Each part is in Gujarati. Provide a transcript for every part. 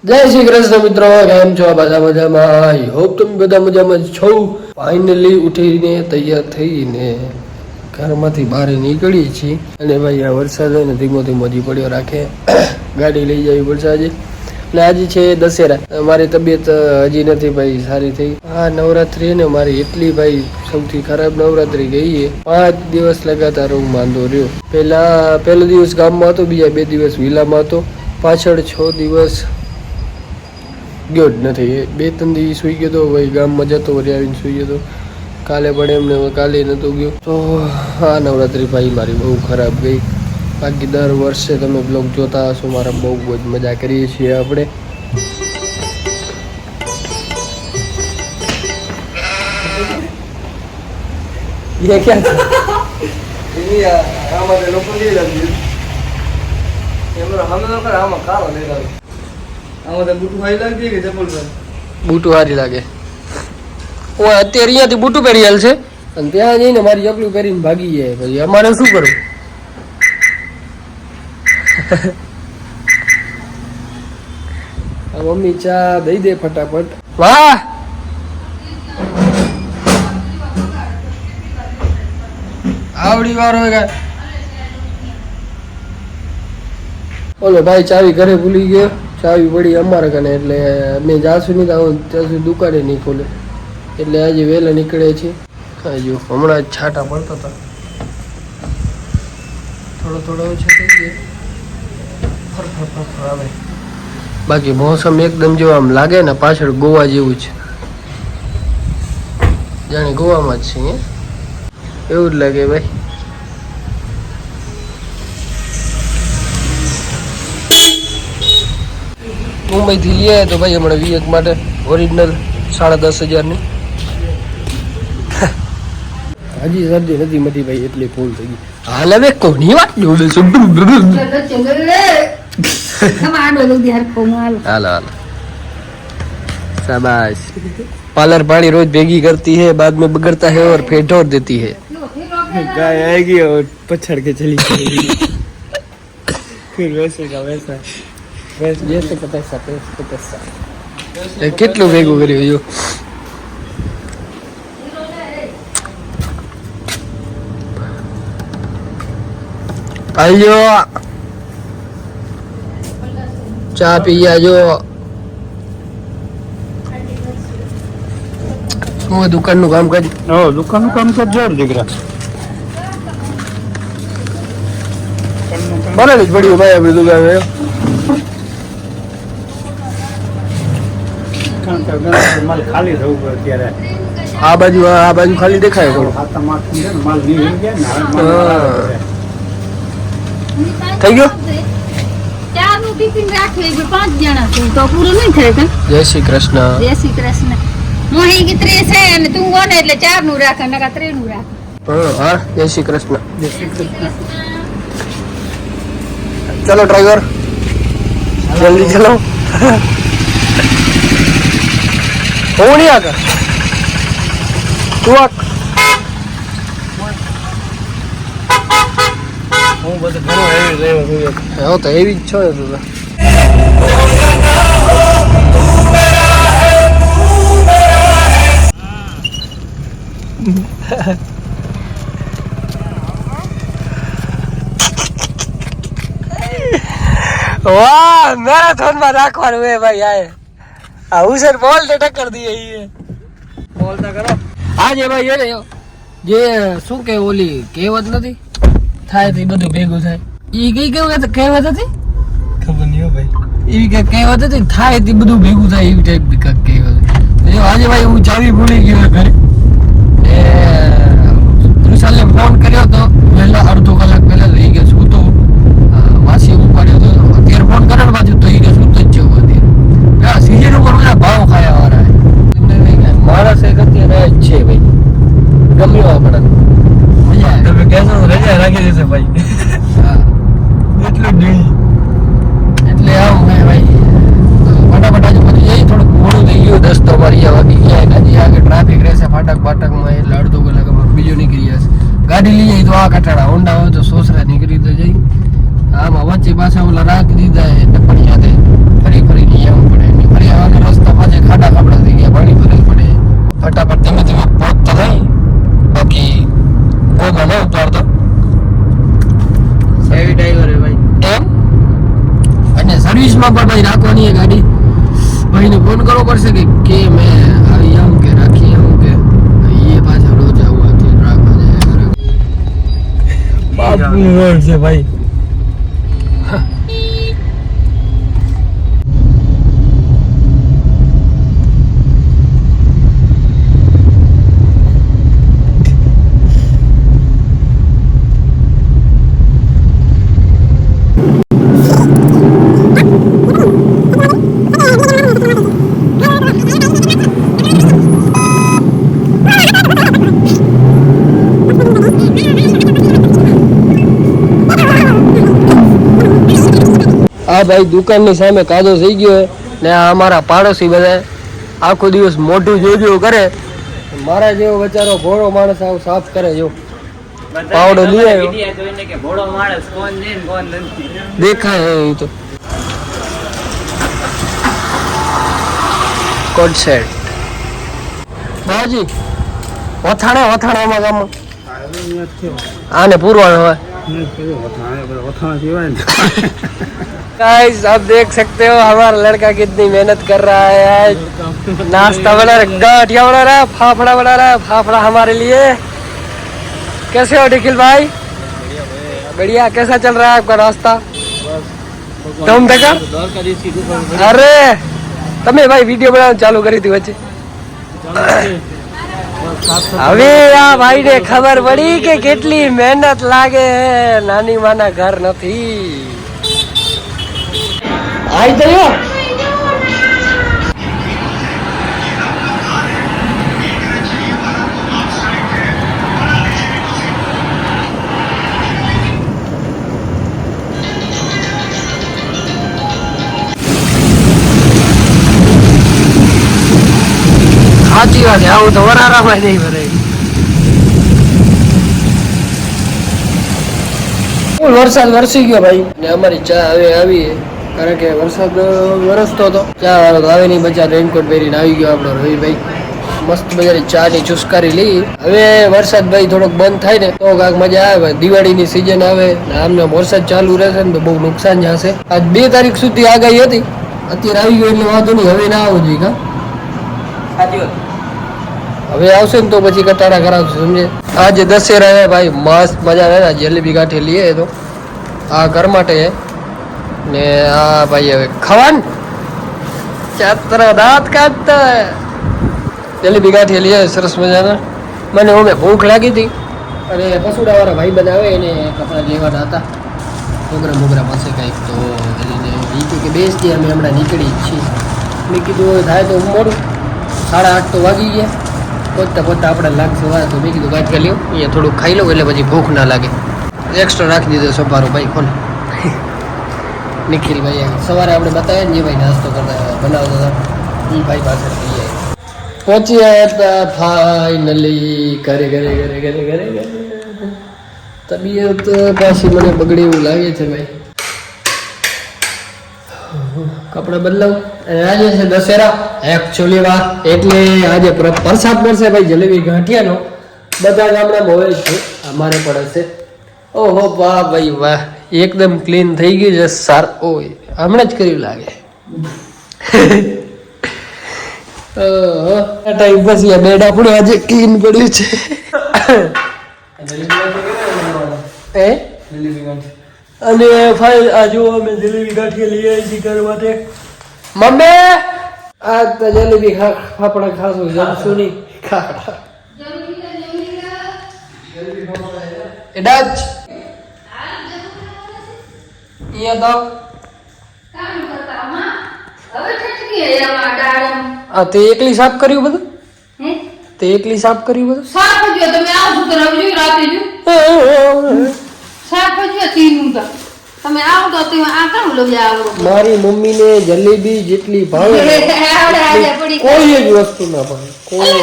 જય શ્રી કૃષ્ણ મિત્રો, કેમ છો? બધા મજામાં? આઈ હોપ તમે બધા મજામાં છો. ફાઇનલી ઉઠીને તૈયાર થઈને ઘરમાંથી બહાર નીકળી છીએ અને ભાઈ આ વરસાદ હોય ને ધીમો ધીમો હજી પડ્યો રાખે. ગાડી લઈ જવી પડશે આજે. અને આજે છે દશેરા. મારી તબિયત હજી નથી ભાઈ સારી થઈ. આ નવરાત્રી ને મારી એટલી ભાઈ સૌથી ખરાબ નવરાત્રી ગઈ છે. 5 દિવસ લગાતાર હું માંદો રહ્યો. પહેલો દિવસ ગામમાં હતો, બીજા 2 દિવસ વિલામાં હતો, પાછળ 6 દિવસ ગયો જ નથી. 2-3 દિવસ સુઈ ગયો તો ભાઈ, ગામમાં જતો વળી આવીને સુઈ ગયો તો. કાલે પણ એમને કાલે નહોતો ગયો. તો આ નવરાત્રી ભાઈ મારી બહુ ખરાબ ગઈ. બાકી દર વર્ષે તમે બ્લોગ જોતા હશો, મારા બહુ જ મજા કરીએ છીએ આપણે. ये क्या था? ini ya આમાં તે લોકો લઈ લાવ્યું એમનો હમે તો કર આમાં કાળો લઈ લાવ્યો આમાં તો બૂટુ હાઈ લાગી કે ચપલ પર બૂટુ હારી લાગે. હું અત્યારે અહીંયાથી બૂટુ પહેરી હાલ છે અને ત્યાં જઈને મારી ચપલું પહેરીને ભાગી જાય. પછી અમારે શું કરવું? મમ્મી ચા દઈ દે ફટાફટ. વાહ, આવડી વાર હોય. ઓલો ભાઈ ચાવી ઘરે ભૂલી ગયો, ચાવી પડી અમારા કને, એટલે અમે જાશું નહીં તો ત્યાં સુધી દુકાને નહીં ખોલે, એટલે આજે વહેલા નીકળે છે. જો હમણાં જ છાંટા પડતા હતા, થોડો થોડો ઓછો થઈ ગયો, ફર આવે. બાકી મોસમ એકદમ જો આમ લાગે ને પાછળ ગોવા જેવું છે, જાણે ગોવામાં જ છે એવું જ લાગે ભાઈ. મુંબઈથી લઈ આવ્યા તો ભાઈ હમણાં વિવેક માટે ઓરિજિનલ 10,500 હજી શરદી નથી મટી ભાઈ, એટલી ફૂલ થઈ ગઈ. હાલ હવે કોની વાત જોડે છું? હાલ શાબાશ. पार्लर पानी रोज भेगी करती है, बाद में बगड़ता है और फिर ढोर देती है. गाय आएगी और पछड़ के चली जाएगी फिर वैसे का वैसा जैसे का पैसा કેટલું ભેગું કર્યું જો. આલ્યો ચા પી આજો. હું દુકાનનું કામ કરી. દુકાનનું કામ કરજો દીકરા. બરાબર જ પડ્યું ભાઈ આપણે દુકાન. માલ ખાલી થવું પડે અત્યારે. આ બાજુ ખાલી દેખાય થોડું. માલ થઈ ગયો. જય શ્રી કૃષ્ણ. જય શ્રી કૃષ્ણ. મોહી કે 3 છે અને તું ગોને એટલે 4 નું રાખ નકા 3 નું રાખ. હા, જય શ્રી કૃષ્ણ. ચલો ડ્રાઈવર જલ્દી ચલો. હું નહીં આગળ તું હું બધું ઘણો હેવી લેવો હા તો એવી જ છો ને તું. વાહ, મેરેથોન માં રાખવાનું હે ભાઈ. આ હુસેન બોલ તો ટક્કર દઈએ ઈ બોલતા કરો. આજે ભાઈ એને જે શું કે ઓલી કહેવત નથી થાય તો બધું ભેગું થાય. ઈ કઈ કહેવત હતી? ખબર નહીં હો ભાઈ. એવી કઈ કહેવત હતી, થાય તે બધું ભેગું થાય એવી ટાઈપ કઈ કહેવત. આજે ભાઈ હું ચાવી ભૂલી ગયો ઘરે. ત્રિશાલને ફોન કર્યો તો પહેલા અડધો કલાક પહેલા લઈ ગયો શું તો વાસી ઉપાડ્યો તો. અત્યારે ફોન કર્યો બાજુ તો એ શું તો જ છે અત્યારે સીઝન ઉપર બધા ભાવ ખાયા વાળા માણસ એક અત્યારે જ છે ભાઈ. ગમ્યો આપણને મજા આવે. તમે કહેશો રજા રાખી દેશે ભાઈ. હા એટલું નહીં એટલે આવું ભાઈ ફટાફટ આજે પતી જાય. થોડુંક મોડું થઈ ગયું, 10 તો વાગી ગયા. હજી આગળ ટ્રાફિક રહેશે ફાટકમાં, એટલે અડધો કલાક બીજો નીકળી જશે. ગાડી લઈ જાય તો આ કટાડા, હોન્ડા હોય તો સોસરા નીકળી તો જાય. આમાં વચ્ચે પાછા ઓલા રાખી દીધા એટલે પણ યાદ જવાની है गाड़ी भाई ने फोन करવો પડશે કે मैं આવી આવું કે રાખી આવું કે ये પાછા રોજ આવું આથી રાખવા જાય બાપનું રોડ છે ભાઈ આ ભાઈ દુકાનની સામે કાદો થઈ ગયો હે ને આ અમારા પાડોશી બધા આખો દિવસ મોઢું જોજો કરે મારા જેવો બચારો ભોળો માણસ આવું સાફ કરે જો પાવડો લઈ આવ્યો દેખાય અહીં તો કોડ સેટ બાજી વથાણામાં ગામમાં આને પૂરવાનો હોય गाइस आप देख सकते हो हमारा लड़का कितनी मेहनत कर रहा है आज नाश्ता बना रहा है गाठिया बना रहा है फाफड़ा बना रहा है फाफड़ा हमारे लिए कैसे हो निखिल भाई बढ़िया कैसा चल रहा है आपका नाश्ता तुम देखा अरे तमे भाई वीडियो बनाना चालू करी थी बच्चे હવે આ ભાઈ ને ખબર પડી કે કેટલી મહેનત લાગે નાની માના ઘર નથી આઈ ગયો સાચી વાત આવું તો વરારામાં નહીં ભરાય વરસાદ વરસી ગયો ભાઈ ને અમારી ચા હવે આવી કારણ કે વરસાદ વરસતો હતો ચા વાળો તો આવે નહીં બચા રેનકોટ પહેરીને આવી ગયો આપણો રવિભાઈ મસ્ત મજાની ચા ની ચુસ્કારી લઈ હવે વરસાદ ભાઈ થોડોક બંધ થાય ને તો કાંક મજા આવે દિવાળીની સિઝન આવે ને આમને વરસાદ ચાલુ રહેશે ને તો બહુ નુકસાન જશે આજ 2 તારીખ સુધી આગાહી હતી અત્યારે આવી ગયો એટલે વાંધો નહીં હવે ના આવવું જોઈએ કા સાચી વાત હવે આવશે ને તો પછી કટારા કરાવશે સમજે આજે દશેરા હે ભાઈ મસ્ત મજા આવે જલેબી ગાંઠી લઈએ તો આ ઘર માટે હે ને આ ભાઈ હવે ખાવાનું ચાત્ર દાંત કાઢતા જલેબી ગાંઠી લઈએ સરસ મજાના મને ઓમે ભૂખ લાગી હતી અને પસુડા વાળા ભાઈ બનાવે એને કપડાં લેવાના હતા મોગરા પાસે કંઈક તો એને કે બેસતી અમે હમણાં નીકળી જ છીએ મેં કીધું થાય તો મોડું 8:30 તો વાગી ગયા પોતા આપણે લાગશે વાર તો મેં કીધું ગાંઠિયા લ્યો અહીંયા થોડુંક ખાઈ લઉં એટલે પછી ભૂખ ના લાગે એક્સ્ટ્રા રાખી દીધો સપારો ભાઈ કોને નિખિલભાઈ સવારે આપણે બતાવ્યા ને જે ભાઈ નાસ્તો કરતા બનાવતા હતા એ ભાઈ પાસે પહોંચ્યા હતા ફાઇનલી ઘરે તબિયત પાછી મને બગડે એવું લાગે છે ભાઈ કપડા બદલાવ અને આજે છે દશેરા એકચ્યુઅલી વાત એટલે આજે પ્રસાદ મળશે ભાઈ જલેબી ગાંઠિયાનો બધા ગામડામાં હોય છે અમારે પણ હશે ઓહો વાહ ભાઈ વાહ એકદમ ક્લીન થઈ ગયું છે સાર ઓય હમણાં જ કર્યું લાગે ટાઈમ પછી આ બેડ આપણું આજે ક્લીન પડ્યું છે અને ફાઇલ આ જો અમે જલેબી ગાંઠિયા લઈ આવી છીએ ઘર માટે મમ્મી આ તો જલેબી ફાફડા ખાશું જમશું નહીં ખાખડા એડા જ અહીંયા તો આ તે એકલી સાફ કર્યું બધું તે એકલી સાફ કર્યું બધું સાફ જ તમે આવજો તો રવજો રાતે જો સાફ જ તીનું તો તમે આવો તો તમે આ કામ લઈ આવો મારી મમ્મીને જલેબી જેટલી ભાવે કોઈ જ વસ્તુ ના ભાવે કોઈ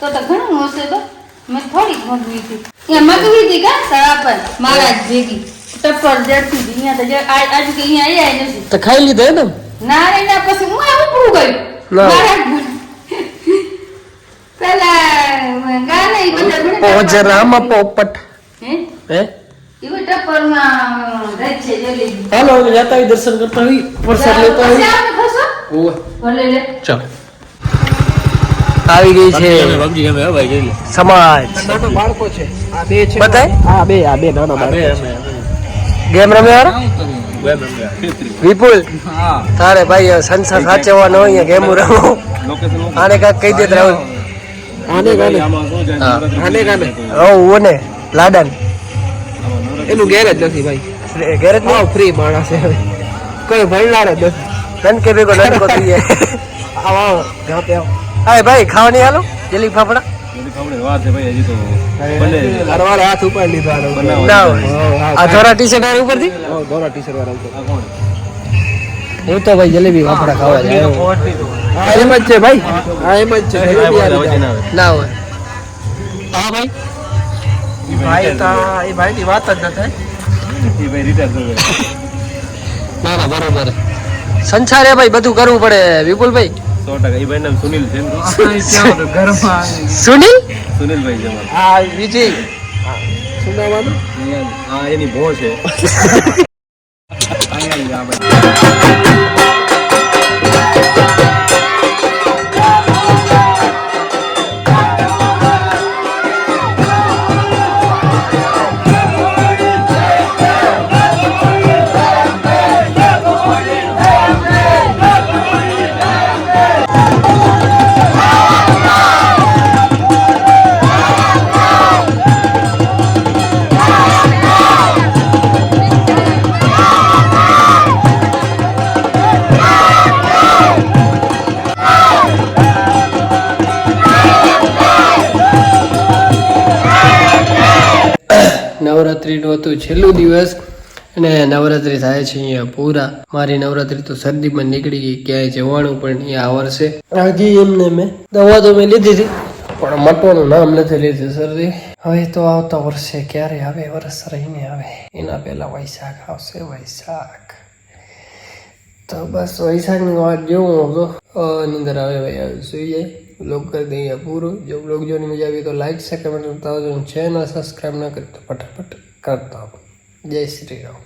તો ઘણું હશે તો મેં થોડીક મગવી હતી ત્યાં મગવી હતી કા તારા પર મારા ભેગી ટપ્પર જડતી હતી અહીંયા તો આજ કે અહીંયા આયા નથી તો ખાઈ લીધા ને ના રે ના પછી હું ઉપડું ગયું મારા પેલા ગાને ઈ બધા પોજરામાં પોપટ હે હે એવી ટપ્પરમાં રહે છે જલેબી. હાલો હવે જતા હોય દર્શન કરતા હોય પ્રસાદ લેતા પછી હોય આપણે ખાશો? ઓવે ભલે લે. ચાલો આવી ગઈ છે સમાજ નાના બાળકો છે આ બે છે બતાય આ બે નાના બાળકો ગેમ રમે યાર વિપુલ હા તારે ભાઈ સંસાર સાચવવાનો હોય ગેમ રમો આને કાક કહી દે રાહુલ આને ગાને હા આને ગાને ઓ ઓને લાડન એનું ગેરેજ નથી ભાઈ ગેરેજ બહુ ફ્રી માણસ છે હવે કોઈ ભણનાર જ નથી નન કે ભેગો નનકો થઈ જાય આવો ઘા પે આવો હાય ભાઈ ખાવાની હાલો જલેબી ફાફડા અરવાળે હાથ ઉપાડી લીધો આનો. ના હોય આ ધોરા ટી શર્ટ આની ઉપરથી હા, ધોળા ટી-શર્ટ વાળા ઉપર. હું તો ભાઈ જલેબી ફાફડા ખાવા જાય હા, એમ જ છે ભાઈ હા એમ જ છે જલેબી આ રીતે. ના હોય હા ભાઈ એ ભાઈની વાત જ ન થાય ના ના બરોબર સંસારે ભાઈ બધું કરવું પડે વિપુલભાઈ સુનિલ આ વિજય શું નામ આનું? એની ભો છે નવરાત્રીનું હતું છેલ્લું દિવસ અને નવરાત્રી થાય છે અહીંયા પૂરા મારી નવરાત્રી તો શરદીમાં નીકળી ગઈ ક્યાંય જવાનું પણ નહીં આ વર્ષે હજી એમને મેં દવા તો મેં લીધી હતી પણ મટવાનું નામ નથી લીધું શરદી હવે તો આવતા વર્ષે ક્યારે આવે વર્ષ રહીને આવે એના પહેલા વૈશાખ આવશે વૈશાખ તો બસ વૈશાખની વાત જોઉં હતો નિંદર આવે ભાઈ આવે સુઈ જાય બ્લોગ કરી દઈએ પૂરો જો બ્લોગ જોવાની મજા આવી તો લાઈક છે કમેન્ટ કરતા આવજો ચેનલ સબસ્ક્રાઈબ ના કરી તો ફટાફટ કરતા આવો જય શ્રી રામ